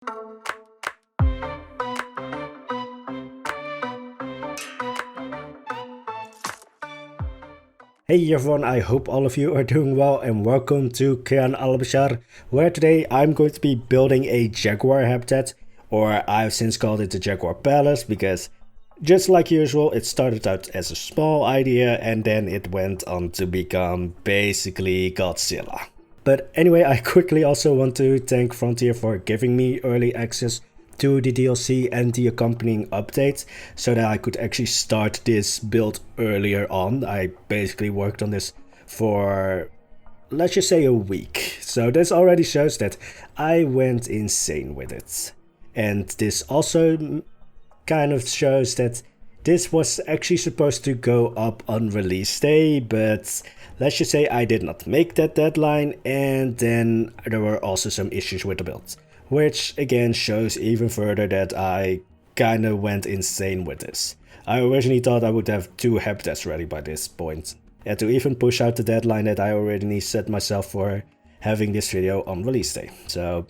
Hey everyone, I hope all of you are doing well and welcome to Kayan Al-Bashar, where today I'm going to be building a Jaguar habitat, or I've since called it the Jaguar Palace because just like usual it started out as a small idea and then it went on to become basically Godzilla. But anyway, I quickly also want to thank Frontier for giving me early access to the DLC and the accompanying updates so that I could actually start this build earlier on. I basically worked on this for, let's just say, a week. So this already shows that I went insane with it. And this also kind of shows that this was actually supposed to go up on release day, but let's just say I did not make that deadline, and then there were also some issues with the build, which again shows even further that I kinda went insane with this. I originally thought I would have 2 habitats ready by this point, and to even push out the deadline that I already set myself for having this video on release day. So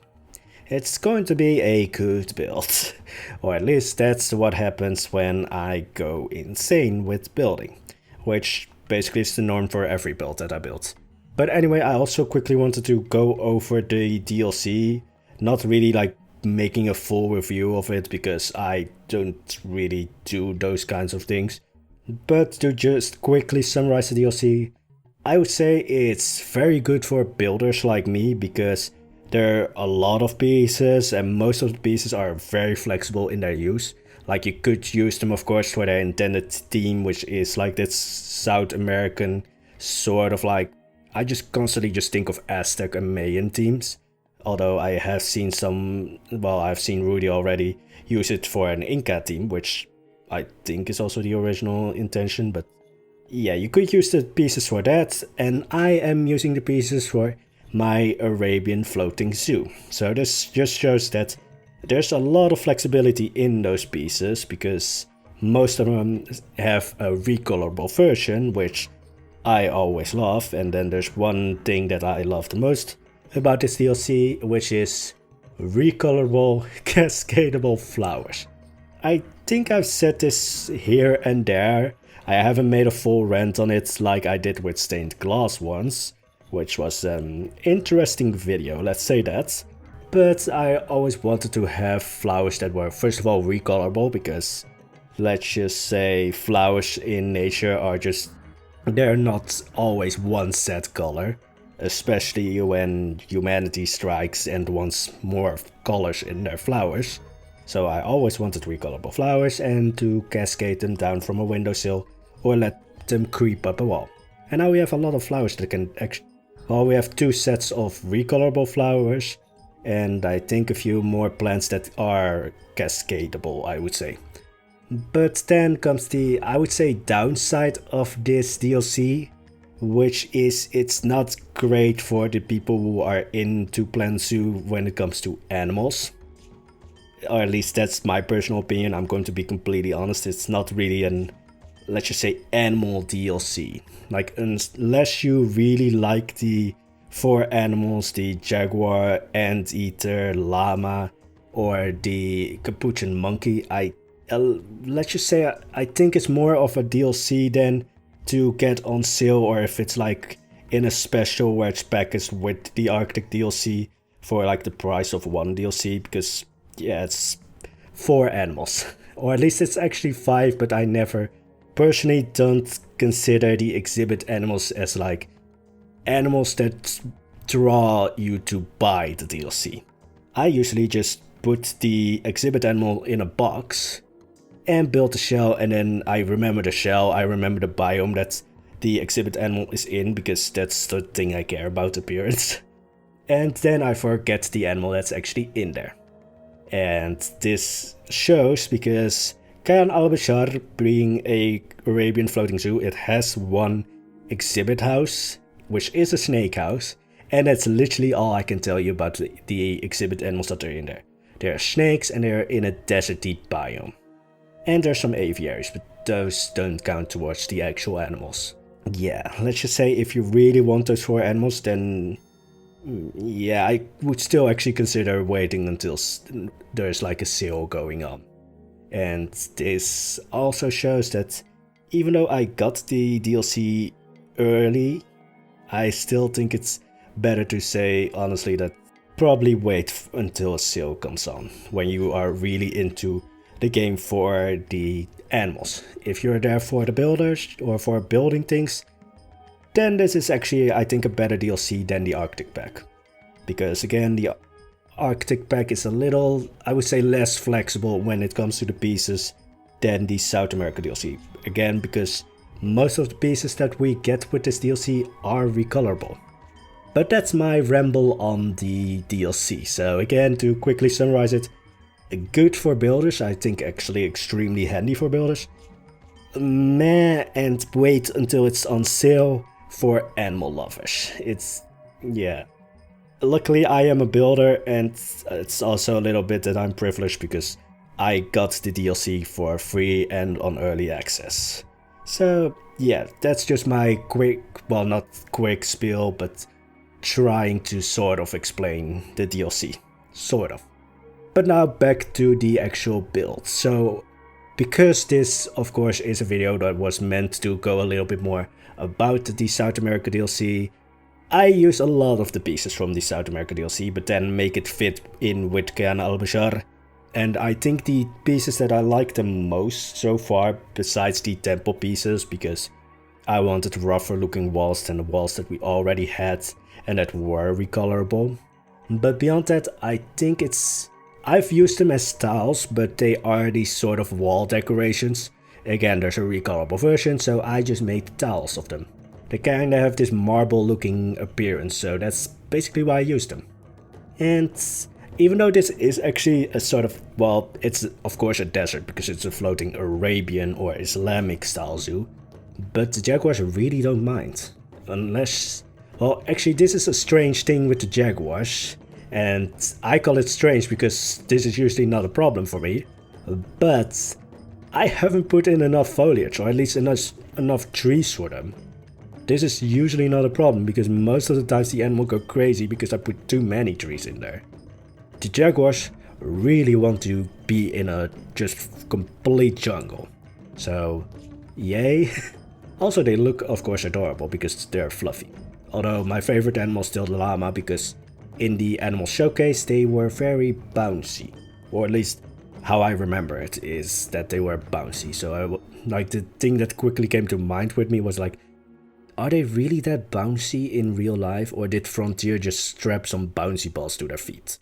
it's going to be a good build, or at least that's what happens when I go insane with building, which basically is the norm for every build that I build. But anyway, I also quickly wanted to go over the DLC, not really like making a full review of it because I don't really do those kinds of things, but to just quickly summarize the DLC, I would say it's very good for builders like me because there are a lot of pieces and most of the pieces are very flexible in their use. Like you could use them of course for their intended theme, which is like this South American sort of like, I just constantly just think of Aztec and Mayan themes. Although I have seen I've seen Rudy already use it for an Inca theme, which I think is also the original intention, but yeah, you could use the pieces for that, and I am using the pieces for my Arabian floating zoo. So this just shows that there's a lot of flexibility in those pieces because most of them have a recolorable version, which I always love, and then there's one thing that I love the most about this DLC, which is recolorable cascadable flowers. I think I've said this here and there. I haven't made a full rant on it like I did with stained glass once, which was an interesting video, let's say that. But I always wanted to have flowers that were first of all recolorable because let's just say flowers in nature are just, they're not always one set color. Especially when humanity strikes and wants more colors in their flowers. So I always wanted recolorable flowers and to cascade them down from a windowsill or let them creep up a wall. And now we have a lot of flowers that can actually, well, we have 2 sets of recolorable flowers and I think a few more plants that are cascadable, I would say. But then comes the, I would say, downside of this DLC, which is it's not great for the people who are into Plant Zoo when it comes to animals. Or at least that's my personal opinion, I'm going to be completely honest, it's not really an, let's just say, animal DLC. Like, unless you really like the 4 animals, the Jaguar, Anteater, Llama, or the Capuchin Monkey, let's just say I think it's more of a DLC than to get on sale, or if it's like in a special where it's packaged with the Arctic DLC for like the price of 1 DLC, because yeah, it's 4 animals. Or at least it's actually 5, but I never personally don't consider the exhibit animals as like animals that draw you to buy the DLC. I usually just put the exhibit animal in a box and build the shell, and then I remember the shell, I remember the biome that the exhibit animal is in, because that's the thing I care about, appearance. And then I forget the animal that's actually in there. And this shows because Kayan Al-Bashar, being a Arabian floating zoo, it has 1 exhibit house, which is a snake house, and that's literally all I can tell you about the exhibit animals that are in there. There are snakes and they're in a deserty biome. And there's some aviaries, but those don't count towards the actual animals. Yeah, let's just say if you really want those 4 animals, then Yeah, I would still actually consider waiting until there's like a sale going on. And this also shows that even though I got the DLC early, I still think it's better to say honestly that probably wait until a sale comes on when you are really into the game for the animals. If you're there for the builders or for building things, then this is actually, I think, a better DLC than the Arctic pack. Because again, the Arctic pack is a little, I would say, less flexible when it comes to the pieces than the South America DLC. Again, because most of the pieces that we get with this DLC are recolorable. But that's my ramble on the DLC. So again, to quickly summarize it, good for builders, I think actually extremely handy for builders. Meh, and wait until it's on sale for animal lovers. Yeah. Luckily I am a builder, and it's also a little bit that I'm privileged because I got the DLC for free and on early access. So yeah, that's just my quick, well, not quick spiel, but trying to sort of explain the DLC. Sort of. But now back to the actual build. So because this of course is a video that was meant to go a little bit more about the South America DLC, I use a lot of the pieces from the South America DLC, but then make it fit in with Kayan Al-Bashar. And I think the pieces that I like the most so far, besides the temple pieces, because I wanted rougher looking walls than the walls that we already had and that were recolorable. But beyond that, I think I've used them as tiles, but they are these sort of wall decorations. Again, there's a recolorable version, so I just made tiles of them. They kinda have this marble looking appearance, so that's basically why I used them. And even though this is actually a sort of, well, it's of course a desert because it's a floating Arabian or Islamic style zoo, but the Jaguars really don't mind. Unless, well, actually this is a strange thing with the Jaguars, and I call it strange because this is usually not a problem for me, but I haven't put in enough foliage, or at least enough trees for them. This is usually not a problem because most of the times the animal go crazy because I put too many trees in there. The Jaguars really want to be in a just complete jungle. So, yay. Also they look of course adorable because they're fluffy. Although my favorite animal is still the llama because in the animal showcase they were very bouncy. Or at least how I remember it is that they were bouncy. So like the thing that quickly came to mind with me was like, are they really that bouncy in real life, or did Frontier just strap some bouncy balls to their feet?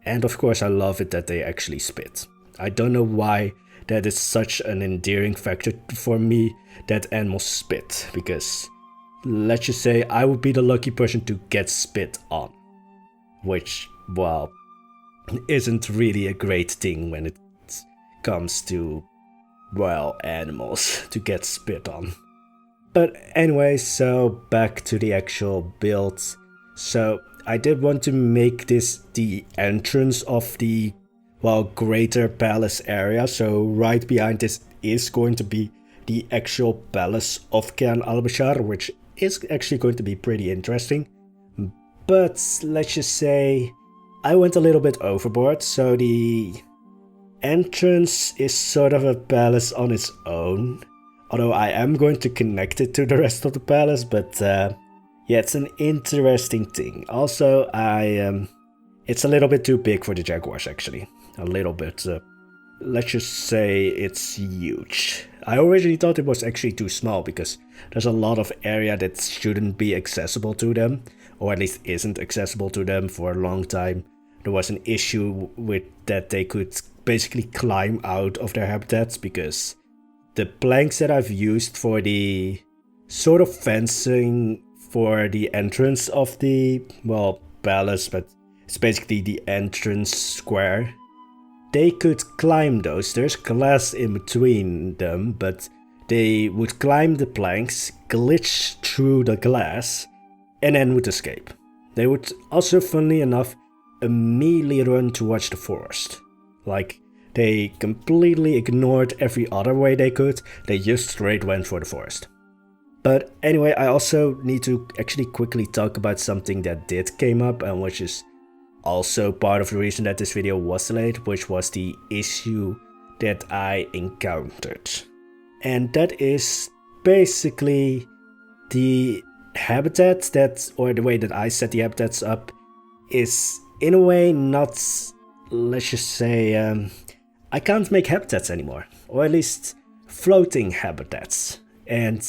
And of course I love it that they actually spit. I don't know why that is such an endearing factor for me that animals spit, because let's just say I would be the lucky person to get spit on. Which, well, isn't really a great thing when it comes to, well, animals to get spit on. But anyway, so back to the actual build. So I did want to make this the entrance of the, well, greater palace area. So right behind this is going to be the actual palace of Kayan Al-Bashar, which is actually going to be pretty interesting. But let's just say I went a little bit overboard. So the entrance is sort of a palace on its own. Although I am going to connect it to the rest of the palace, but yeah, it's an interesting thing. Also, it's a little bit too big for the Jaguars actually. A little bit. Let's just say it's huge. I originally thought it was actually too small because there's a lot of area that shouldn't be accessible to them, or at least isn't accessible to them for a long time. There was an issue with that they could basically climb out of their habitats because the planks that I've used for the sort of fencing for the entrance of the, well, palace, but it's basically the entrance square, they could climb those. There's glass in between them, but they would climb the planks, glitch through the glass, and then would escape. They would also, funnily enough, immediately run towards the forest. Like, they completely ignored every other way they could, they just straight went for the forest. But anyway, I also need to actually quickly talk about something that did came up and which is also part of the reason that this video was delayed, which was the issue that I encountered. And that is basically the habitat that, or the way that I set the habitats up, is in a way not, let's just say, I can't make habitats anymore, or at least floating habitats. And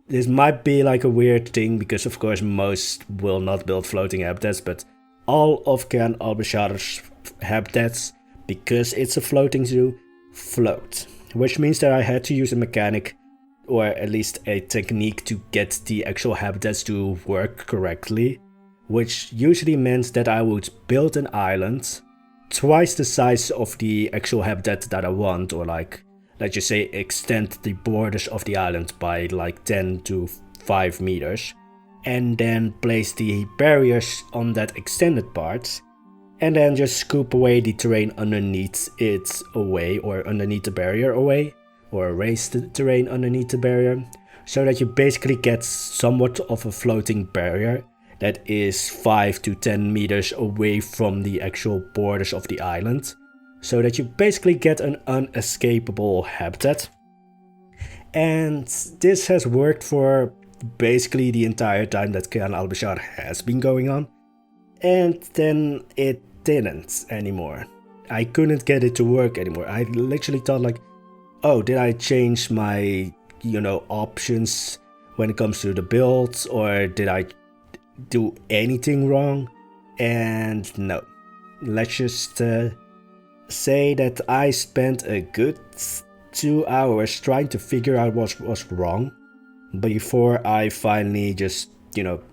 this might be like a weird thing because of course most will not build floating habitats, but all of Kayan Al-Bashar's habitats, because it's a floating zoo, float. Which means that I had to use a mechanic, or at least a technique, to get the actual habitats to work correctly. Which usually meant that I would build an island twice the size of the actual habitat that I want, or like, let's just say extend the borders of the island by like 10 to 5 meters. And then place the barriers on that extended part. And then just scoop away the terrain underneath it away, or underneath the barrier away. Or erase the terrain underneath the barrier. So that you basically get somewhat of a floating barrier that is 5 to 10 meters away from the actual borders of the island. So that you basically get an unescapable habitat. And this has worked for basically the entire time that Kayan Al-Bashar has been going on. And then it didn't anymore. I couldn't get it to work anymore. I literally thought like, oh, did I change my, options when it comes to the builds, or did I do anything wrong? And no. Let's just say that I spent a good 2 hours trying to figure out what was wrong before I finally just,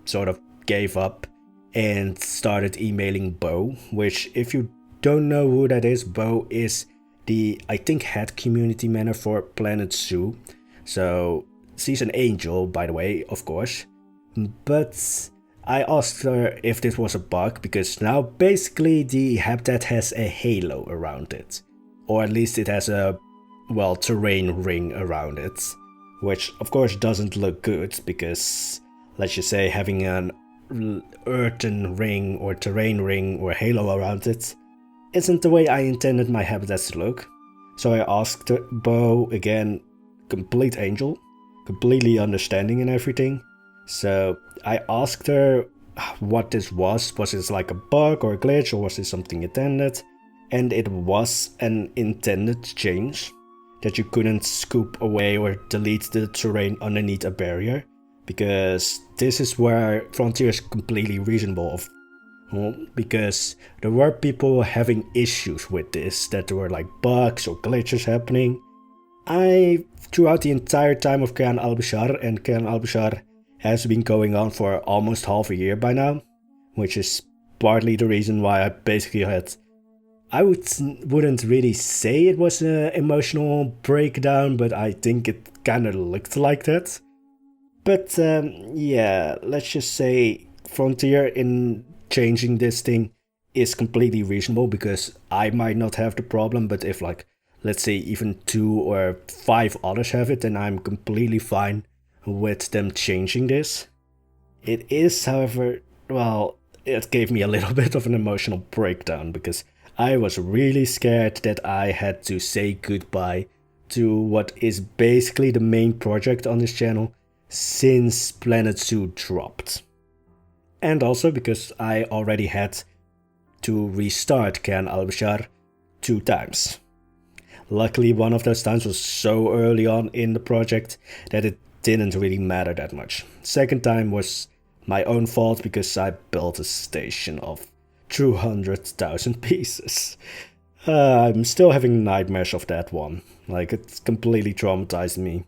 sort of gave up and started emailing Bo, which, if you don't know who that is, Bo is the, I think, head community manager for Planet Zoo. So she's an angel, by the way, of course. But I asked her if this was a bug, because now basically the habitat has a halo around it. Or at least it has a, terrain ring around it. Which of course doesn't look good, because let's just say having an earthen ring or terrain ring or halo around it isn't the way I intended my habitats to look. So I asked Bo, again, complete angel, completely understanding and everything. So I asked her what this was. Was this like a bug or a glitch, or was this something intended? And it was an intended change, that you couldn't scoop away or delete the terrain underneath a barrier, because this is where Frontier is completely reasonable. Because there were people having issues with this, that there were like bugs or glitches happening. Throughout the entire time of Kayan Al-Bashar, and Kayan Al-Bashar has been going on for almost half a year by now, which is partly the reason why I basically had, I wouldn't really say it was an emotional breakdown, but I think it kind of looked like that. But yeah, let's just say Frontier in changing this thing is completely reasonable, because I might not have the problem, but if like, let's say even 2 or 5 others have it, then I'm completely fine with them changing this. It is, however, it gave me a little bit of an emotional breakdown, because I was really scared that I had to say goodbye to what is basically the main project on this channel since Planet Zoo dropped. And also because I already had to restart Kayan Al-Bashar 2 times. Luckily, one of those times was so early on in the project that it didn't really matter that much. Second time was my own fault, because I built a station of 200,000 pieces. I'm still having nightmares of that one. Like, it's completely traumatized me.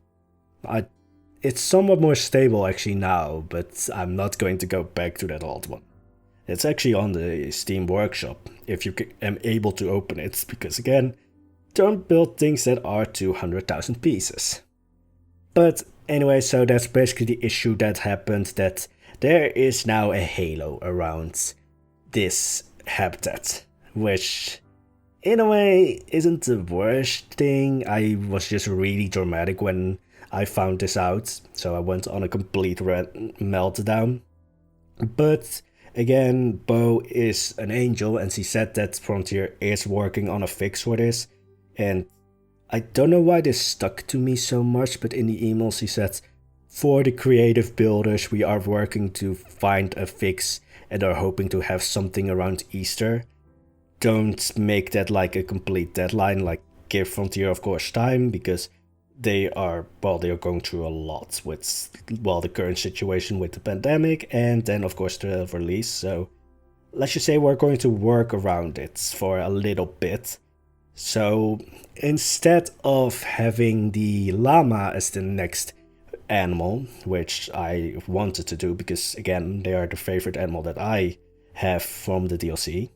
It's somewhat more stable actually now, but I'm not going to go back to that old one. It's actually on the Steam Workshop, if you am able to open it, because again, don't build things that are 200,000 pieces. But anyway, so that's basically the issue that happened, that there is now a halo around this habitat, which in a way isn't the worst thing. I was just really dramatic when I found this out, so I went on a complete meltdown. But again, Bo is an angel, and she said that Frontier is working on a fix for this. And I don't know why this stuck to me so much, but in the email she said, for the creative builders, we are working to find a fix and are hoping to have something around Easter. Don't make that like a complete deadline, like give Frontier of course time, because they are going through a lot with the current situation with the pandemic, and then of course the release. So let's just say we're going to work around it for a little bit. So instead of having the llama as the next animal, which I wanted to do because again they are the favorite animal that I have from the DLC,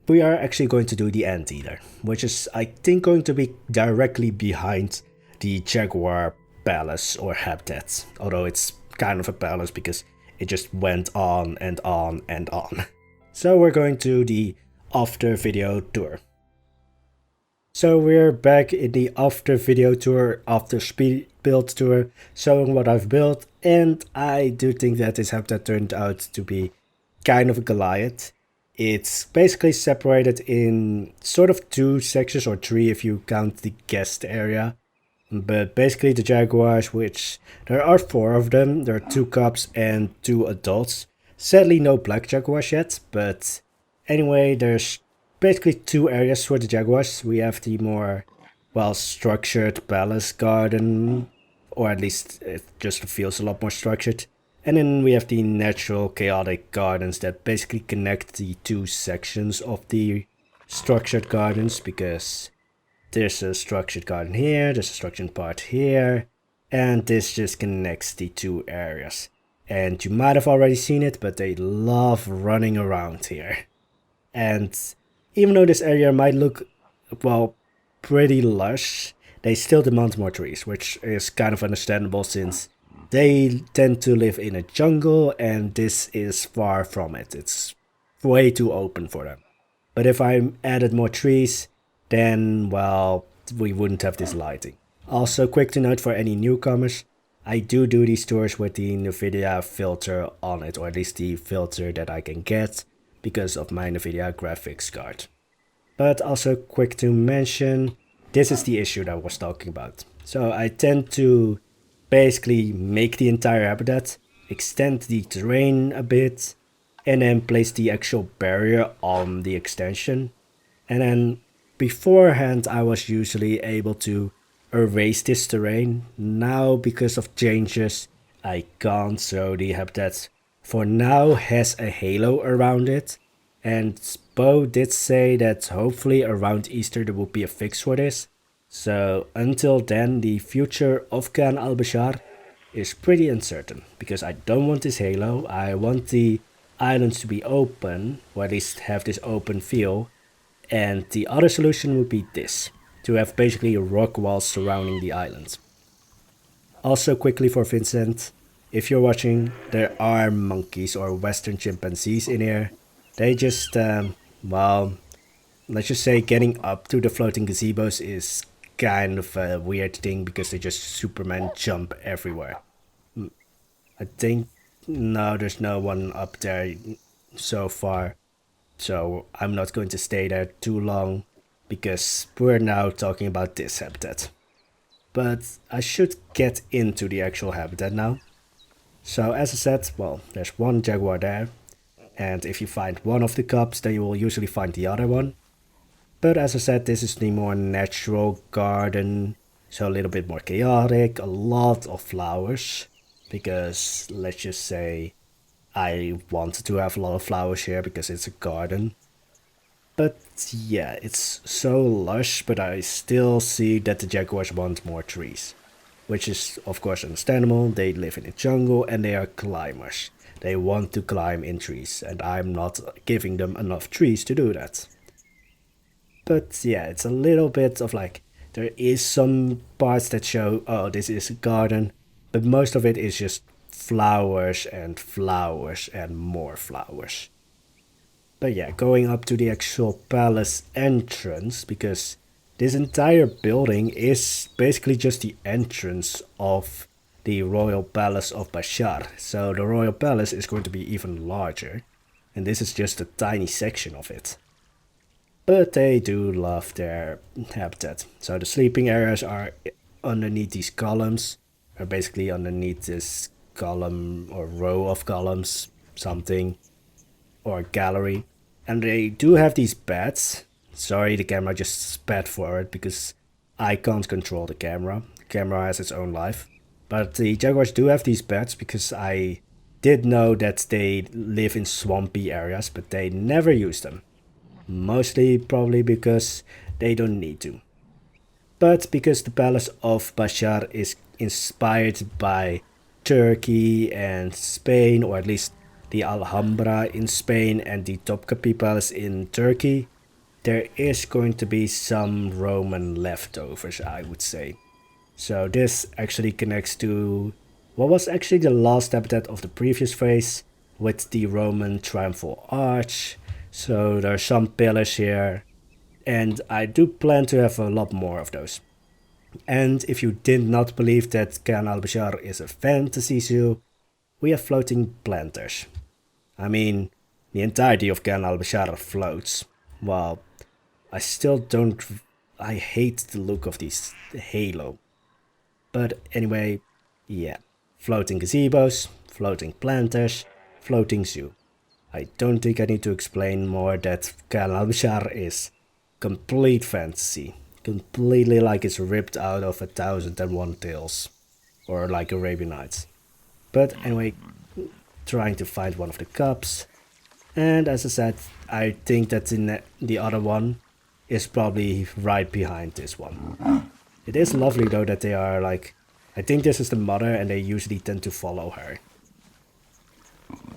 we are actually going to do the Anteater, which is I think going to be directly behind the Jaguar palace or habitat, although it's kind of a palace because it just went on and on and on. So we're going to the after video tour. So we're back in the after video tour, after Speedbuild tour, showing what I've built, and I do think that this habitat turned out to be kind of a Goliath. It's basically separated in sort of 2 sections, or 3 if you count the guest area. But basically the Jaguars, which there are 4 of them, there are 2 cubs and 2 adults. Sadly no black Jaguars yet, but anyway, there's basically 2 areas for the Jaguars. We have the more structured palace garden, or at least it just feels a lot more structured. And then we have the natural chaotic gardens that basically connect the 2 sections of the structured gardens, because there's a structured garden here, there's a structured part here, and this just connects the 2 areas. And you might have already seen it, but they love running around here. And even though this area might look, pretty lush, they still demand more trees, which is kind of understandable since they tend to live in a jungle and this is far from it. It's way too open for them. But if I added more trees, then, we wouldn't have this lighting. Also, quick to note for any newcomers, I do these tours with the NVIDIA filter on it, or at least the filter that I can get because of my NVIDIA graphics card. But also quick to mention, this is the issue that I was talking about. So I tend to basically make the entire habitat, extend the terrain a bit, and then place the actual barrier on the extension. And then beforehand I was usually able to erase this terrain. Now because of changes I can't, so the habitat for now has a halo around it. And Bo did say that hopefully around Easter there will be a fix for this. So until then, the future of Kayan Al-Bashar is pretty uncertain, because I don't want this halo. I want the islands to be open, or at least have this open feel. And the other solution would be this, to have basically rock walls surrounding the island. Also quickly for Vincent, if you're watching, there are monkeys or western chimpanzees in here. They just, let's just say getting up to the floating gazebos is kind of a weird thing because they just Superman jump everywhere. I think, no, there's no one up there so far. So I'm not going to stay there too long because we're now talking about this habitat. But I should get into the actual habitat now. So as I said, there's one Jaguar there. And if you find one of the cubs, then you will usually find the other one. But as I said, this is the more natural garden, so a little bit more chaotic, a lot of flowers, because let's just say I wanted to have a lot of flowers here because it's a garden. But yeah, it's so lush, but I still see that the Jaguars want more trees, which is of course understandable. They live in a jungle and they are climbers. They want to climb in trees, and I'm not giving them enough trees to do that. But yeah, it's a little bit of there is some parts that show, oh, this is a garden, but most of it is just flowers and more flowers. But yeah, going up to the actual palace entrance, because this entire building is basically just the entrance of the Royal Palace of Bashar. So the Royal Palace is going to be even larger, and this is just a tiny section of it. But they do love their habitat. So the sleeping areas are underneath these columns, or basically underneath this column or row of columns, something, or gallery. And they do have these beds. Sorry, the camera just spat forward because I can't control the camera. The camera has its own life. But the jaguars do have these beds because I did know that they live in swampy areas, but they never use them. Mostly probably because they don't need to. But because the Palace of Bashar is inspired by Turkey and Spain, or at least the Alhambra in Spain and the Topkapi Palace in Turkey, there is going to be some Roman leftovers, I would say. So this actually connects to what was actually the last habitat of the previous phase with the Roman Triumphal Arch. So there are some pillars here, and I do plan to have a lot more of those. And if you did not believe that Kayan Al-Bashar is a fantasy zoo, we have floating planters. I mean, the entirety of Kayan Al-Bashar floats. Well, I still don't... I hate the look of this halo. But anyway, yeah. Floating gazebos, floating planters, floating zoo. I don't think I need to explain more that Kayan Al-Bashar is complete fantasy. Completely like it's ripped out of 1001 Tales. Or like Arabian Nights. But anyway, trying to find one of the cups. And as I said, I think that the other one is probably right behind this one. It is lovely though that they are like... I think this is the mother and they usually tend to follow her.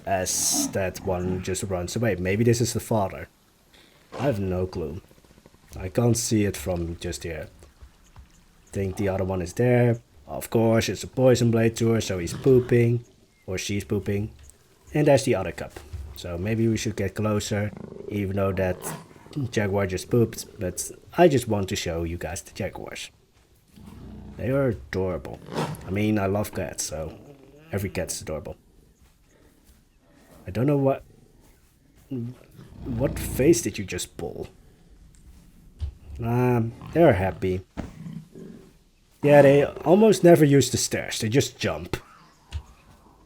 As that one just runs away. Maybe this is the father. I have no clue. I can't see it from just here. I think the other one is there. Of course, it's a Poisonblade tour, so he's pooping. Or she's pooping. And there's the other cup. So maybe we should get closer, even though that jaguar just pooped. But I just want to show you guys the jaguars. They are adorable. I mean, I love cats, so every cat is adorable. I don't know what face did you just pull? They're happy. Yeah, they almost never use the stairs, they just jump.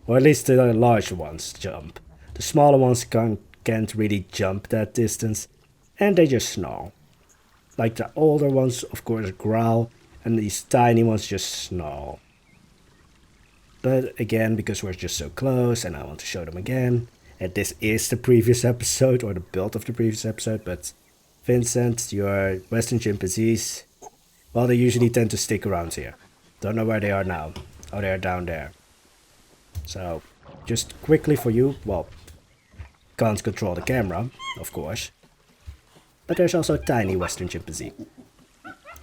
Or at least the larger ones jump. The smaller ones can't really jump that distance, and they just snarl. Like the older ones, of course, growl, and these tiny ones just snarl. But again, because we're just so close and I want to show them again, and this is the previous episode, or the build of the previous episode, but Vincent, your Western chimpanzees, well, they usually tend to stick around here. Don't know where they are now. Oh, they're down there. So, just quickly for you, well, can't control the camera, of course. But there's also a tiny Western chimpanzee.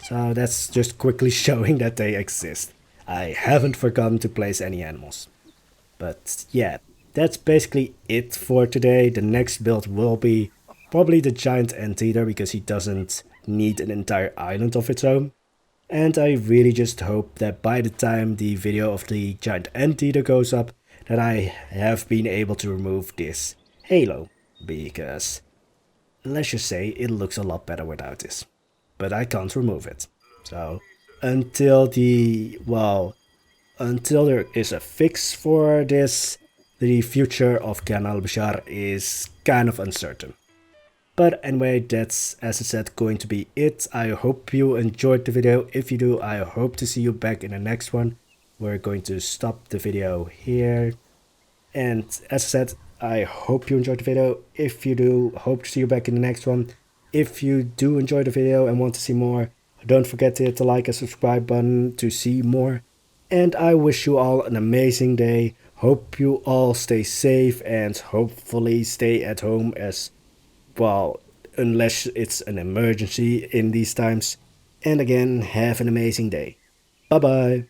So that's just quickly showing that they exist. I haven't forgotten to place any animals. But yeah, that's basically it for today. The next build will be probably the Giant Anteater because he doesn't need an entire island of its own. And I really just hope that by the time the video of the Giant Anteater goes up, that I have been able to remove this halo. Because, let's just say, it looks a lot better without this. But I can't remove it. So, until there is a fix for this, the future of Kayan Al-Bashar is kind of uncertain. But anyway, that's, as I said, going to be it. I hope you enjoyed the video. If you do, I hope to see you back in the next one. We're going to stop the video here. And as I said, I hope you enjoyed the video. If you do, hope to see you back in the next one. If you do enjoy the video and want to see more, don't forget to hit the like and subscribe button to see more. And I wish you all an amazing day. Hope you all stay safe and hopefully stay at home as well, unless it's an emergency in these times. And again, have an amazing day. Bye bye.